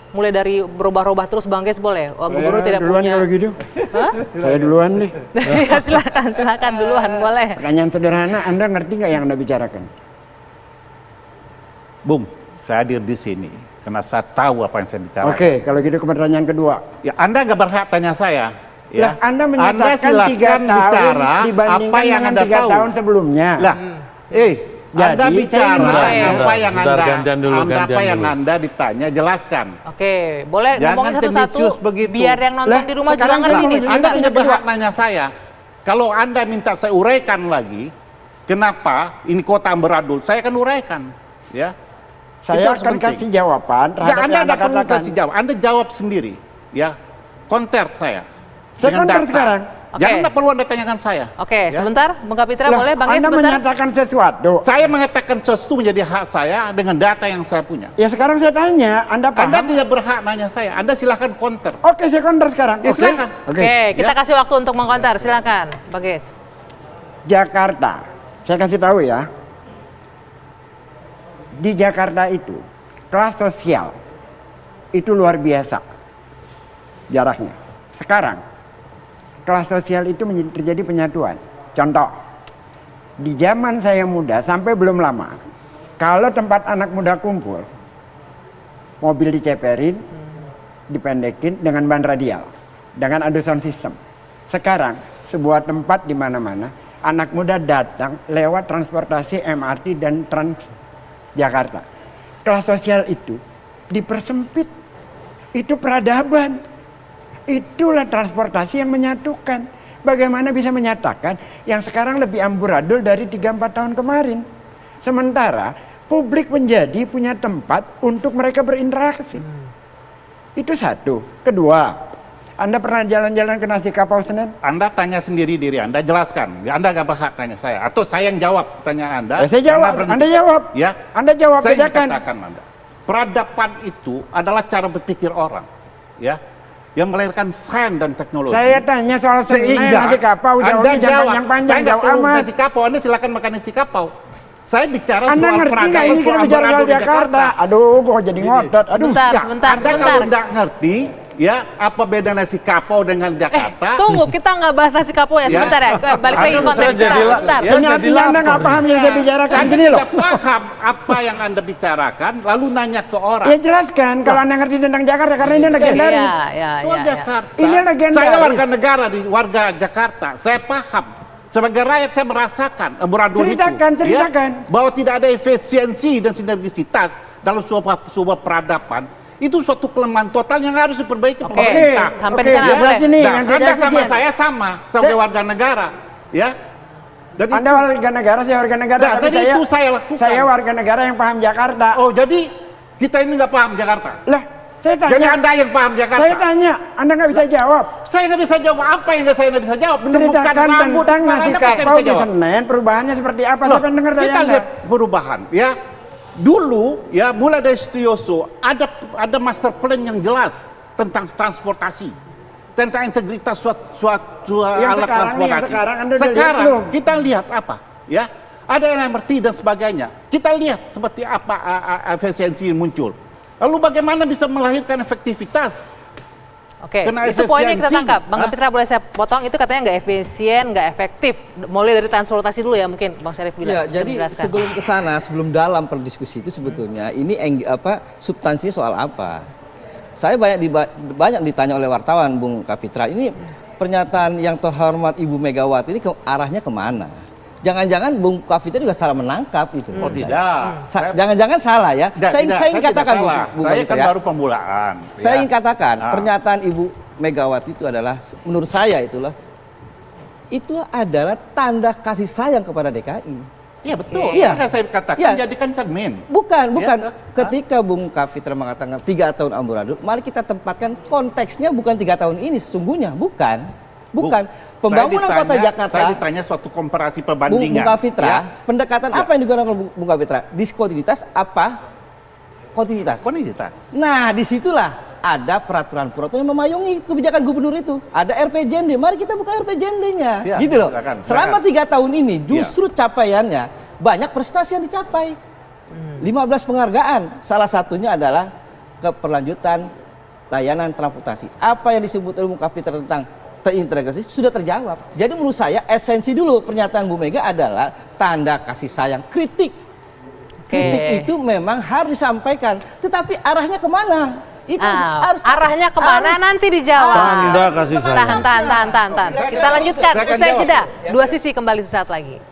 mulai dari berubah-ubah terus Bang Ges boleh? Gubernur tidak duluan punya. Kalau gitu. Hah? Saya duluan nih. Ya, silakan duluan boleh. Pertanyaan sederhana, Anda ngerti nggak yang Anda bicarakan? Bung, saya hadir di sini karena saya tahu apa yang saya bicarakan. Oke, kalau gitu ke pertanyaan kedua. Ya, Anda nggak berhak tanya saya. Ya. Lah, Anda menyatakan 3 silakan tahun bicara dibandingkan apa yang dengan Anda 3 tahu. tahun sebelumnya. Lah, Anda Jadi, bicara saya apa yang gantian dulu. Anda ditanya, jelaskan. Oke, boleh Jangan ngomongin satu-satu tendensius begitu. biar yang nonton Lah, di rumah juga sekarang ngerti kamu nih. jadi Anda Sebentar. punya berhak nanya saya. Kalau Anda minta saya uraikan lagi, kenapa ini kota beradul, saya akan uraikan. Ya. Saya Itu akan penting. kasih jawaban terhadap Anda yang Anda tidak perlu katakan. kasih jawab. Anda jawab sendiri. Ya. Konter saya. Saya dengan konter data. sekarang. Oke. Jangan tidak perlu Anda tanyakan saya. Oke, Ya. sebentar Bang Kapitra Lah, boleh Bang Ges Anda sebentar. menyatakan sesuatu. Saya mengatakan sesuatu menjadi hak saya dengan data yang saya punya. Ya sekarang saya tanya, Anda paham? Anda tidak berhak nanya saya. Anda silahkan counter. Oke, saya konter sekarang. Ya, Oke. silakan. Oke, kita Ya. kasih waktu untuk mengkomentar. Silakan, Bang Ges. Jakarta, saya kasih tahu ya. Di Jakarta itu, kelas sosial itu luar biasa jaraknya. Sekarang, kelas sosial itu terjadi penyatuan. Contoh, di zaman saya muda sampai belum lama, kalau tempat anak muda kumpul, mobil diceperin, dipendekin dengan ban radial, dengan adu sound system. Sekarang, sebuah tempat di mana-mana, anak muda datang lewat transportasi MRT dan Transjakarta. Kelas sosial itu dipersempit. Itu peradaban. Itulah transportasi yang menyatukan. Bagaimana bisa menyatakan yang sekarang lebih amburadul dari 3-4 tahun kemarin. Sementara publik menjadi punya tempat untuk mereka berinteraksi. Itu satu. Kedua, Anda pernah jalan-jalan ke Nasi Kapau Senen? Anda tanya sendiri diri Anda, jelaskan. Anda nggak berhak tanya saya. Atau saya yang jawab pertanyaan Anda. Ya, saya jawab. berhenti. Anda jawab. Ya. Anda jawab, Saya ingin bedakan. katakan Anda. Peradaban itu adalah cara berpikir orang. Ya. Yang melahirkan sains dan teknologi. Saya tanya soal Senen, Nasi Kapau, jawabnya jangan panjang-panjang, Saya nggak jauh perlu amat. nasi kapau, Anda silakan makan nasi kapau. Saya bicara Anda soal ngerti nggak peradaban, ini kita bicara soal amburadul di Jakarta? Aduh, kok jadi ngotot. Aduh. Sebentar, Ya, sebentar, Anda sebentar. kalau nggak ngerti, ya apa beda nasi kapau dengan Jakarta? Tunggu, kita nggak bahas nasi kapau ya, Ya. sebentar ya. Balik lagi ke Aduh, konteks saya kita, jadilah- sebentar. ya. Ini artinya Anda nggak paham yang saya bicarakan. Anda Gini loh. tidak paham apa yang Anda bicarakan, lalu nanya ke orang. Ya jelaskan kalau Anda ngerti tentang Jakarta karena ini legendaris. Iya. Soal Jakarta. Ini legendaris. Saya warga negara di warga Jakarta. Saya paham. Sebagai rakyat saya merasakan amburadul itu. Ceritakan. Bahwa tidak ada efisiensi dan sinergisitas dalam sebuah peradaban. Itu suatu kelemahan total yang harus diperbaiki pemerintah. Sampai Oke, di sana ya, boleh. ini Dan yang tidak Anda sama efisien. saya sama sebagai Saya- warga negara. Ya. Dan Anda warga negara, saya warga negara, Nah, tapi jadi itu saya lakukan. saya warga negara yang paham Jakarta. Oh, jadi kita ini nggak paham Jakarta. Lah, saya Jadi tanya. Anda yang paham Jakarta. Saya tanya, Anda nggak bisa jawab. Saya nggak bisa jawab apa yang saya nggak bisa jawab. Ceritakan tentang Nasi Anda pasti Kapau bisa di jawab. Senen, perubahannya seperti apa? Loh, Saya pengen dengar dari kita Anda. lihat perubahan, ya. Dulu, ya, mulai dari Setioso ada master plan yang jelas tentang transportasi, tentang integritas suatu Yang alat sekarang nih, transportasi. yang sekarang Anda udah lihat Sekarang belum? kita lihat apa, ya? Ada yang MRT dan sebagainya. Kita lihat seperti apa efisiensi yang muncul. Lalu bagaimana bisa melahirkan efektivitas? Oke, Kena itu poinnya kita efisiensi. tangkap. Bang Hah? Kapitra boleh saya potong, itu katanya nggak efisien, nggak efektif. Mulai dari transportasi dulu ya mungkin Bang Syarif bilang. Ya, bisa jadi menjelaskan. sebelum ke sana, sebelum dalam perdiskusi itu sebetulnya ini substansinya soal apa? Saya banyak ditanya oleh wartawan Bung Kapitra, ini pernyataan yang terhormat Ibu Megawati ini arahnya kemana? Jangan-jangan Bung Kapitra juga salah menangkap itu. Oh tidak. Jangan-jangan salah ya. Saya ingin katakan Bung Saya Kapitra kan ya. baru pemulaan. Saya ya. ingin katakan Ah. pernyataan Ibu Megawati itu adalah menurut saya itu adalah tanda kasih sayang kepada DKI. Iya betul. Iya. Maka saya katakan Iya. jadikan cermin. Bukan. Ya, Ketika Bung Kapitra mengatakan 3 tahun amburadul, mari kita tempatkan konteksnya bukan 3 tahun ini sesungguhnya, bukan. Pembangunan kota Jakarta. Saya ditanya suatu komparasi Bung perbandingan. Kapitra, ya. pendekatan apa yang digunakan Bung Kapitra? Diskontinuitas apa? Kontinuitas. Kontinuitas. Nah, disitulah ada peraturan-peraturan yang memayungi kebijakan gubernur itu. Ada RPJMD, mari kita buka RPJMD-nya. Siap, Gitu loh. silakan. Selama 3 tahun ini justru capaiannya banyak prestasi yang dicapai. 15 penghargaan, salah satunya adalah keberlanjutan layanan transportasi. Apa yang disebut oleh Bung Kapitra tentang terintegrasi sudah terjawab. Jadi menurut saya esensi dulu pernyataan Bu Mega adalah tanda kasih sayang, kritik. Kritik itu memang harus disampaikan, tetapi arahnya kemana? Itu harus arahnya kemana nanti dijawab. Tanda kasih sayang. Tahan. Kita lanjutkan. Usai jeda. Dua sisi kembali sesaat lagi.